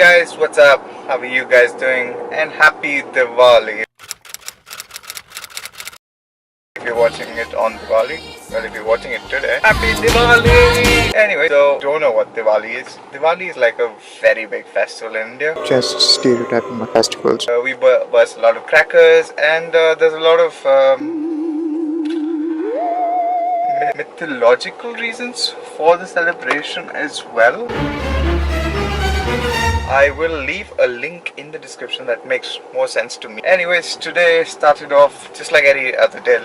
guys, what's up? How are you guys doing? And happy Diwali. If you're watching it on Diwali, well, if you're watching it today, happy Diwali! Anyway, so don't know what Diwali is. Diwali is like a very big festival in India. Just stereotyping my festivals. We burst a lot of crackers, and there's a lot of mythological reasons for the celebration as well. I will leave a link in the description that makes more sense to me. Anyways, today started off just like any other day.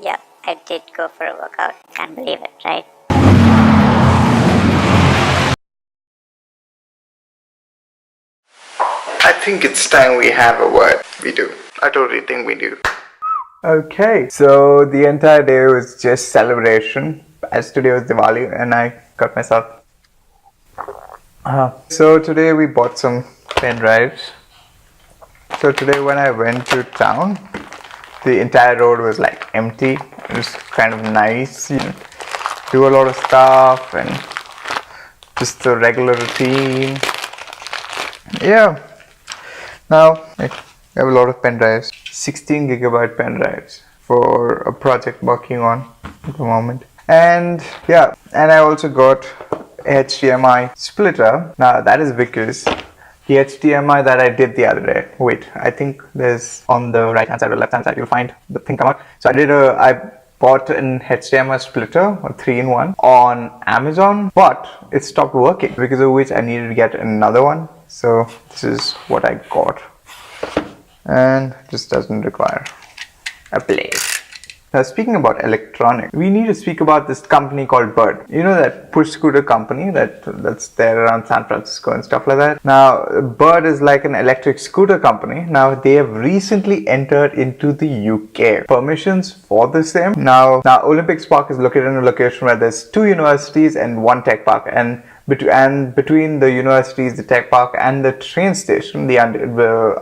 Yeah, I did go for a workout. Can't believe it, right? I think it's time we have a word. We do. I totally think we do. Okay, so the entire day was just celebration. As today was Diwali, and I got myself. So today we bought some pendrives. So today when I went to town, the entire road was like empty. It was kind of nice. You know, do a lot of stuff and just the regular routine. Yeah. Now I have a lot of pen drives, 16 gigabyte pen drives for a project working on at the moment. And yeah, and I also got HDMI splitter. Now that is because the HDMI that I did the other day, wait, I think there's on the right hand side or left hand side, you'll find the thing come out. So I bought an HDMI splitter, a 3-in-1 on Amazon, but it stopped working, because of which I needed to get another one. So this is what I got, and this doesn't require a blade. Now speaking about electronics, we need to speak about this company called Bird. You know, that push scooter company that's there around San Francisco and stuff like that. Now Bird is like an electric scooter company. Now they have recently entered into the UK. Permissions for the same. Now Olympics Park is located in a location where there's 2 universities and 1 tech park, and between the universities, the tech park, and the train station, the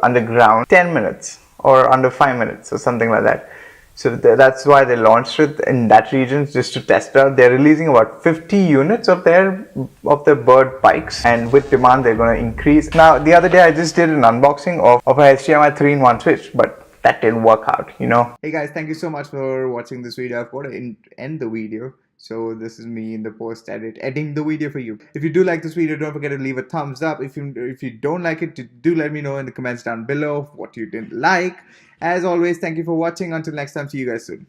underground, 10 minutes or under 5 minutes or something like that. So that's why they launched it in that region, just to test it out. They're releasing about 50 units of their Bird bikes, and with demand they're going to increase. Now the other day I just did an unboxing of a HDMI 3-in-1 switch, but that didn't work out, you know. Hey guys, thank you so much for watching this video. I've got to end the video. So this is me in the post editing the video for you. If you do like this video, don't forget to leave a thumbs up. If you don't like it, do let me know in the comments down below what you didn't like. As always, thank you for watching. Until next time, see you guys soon.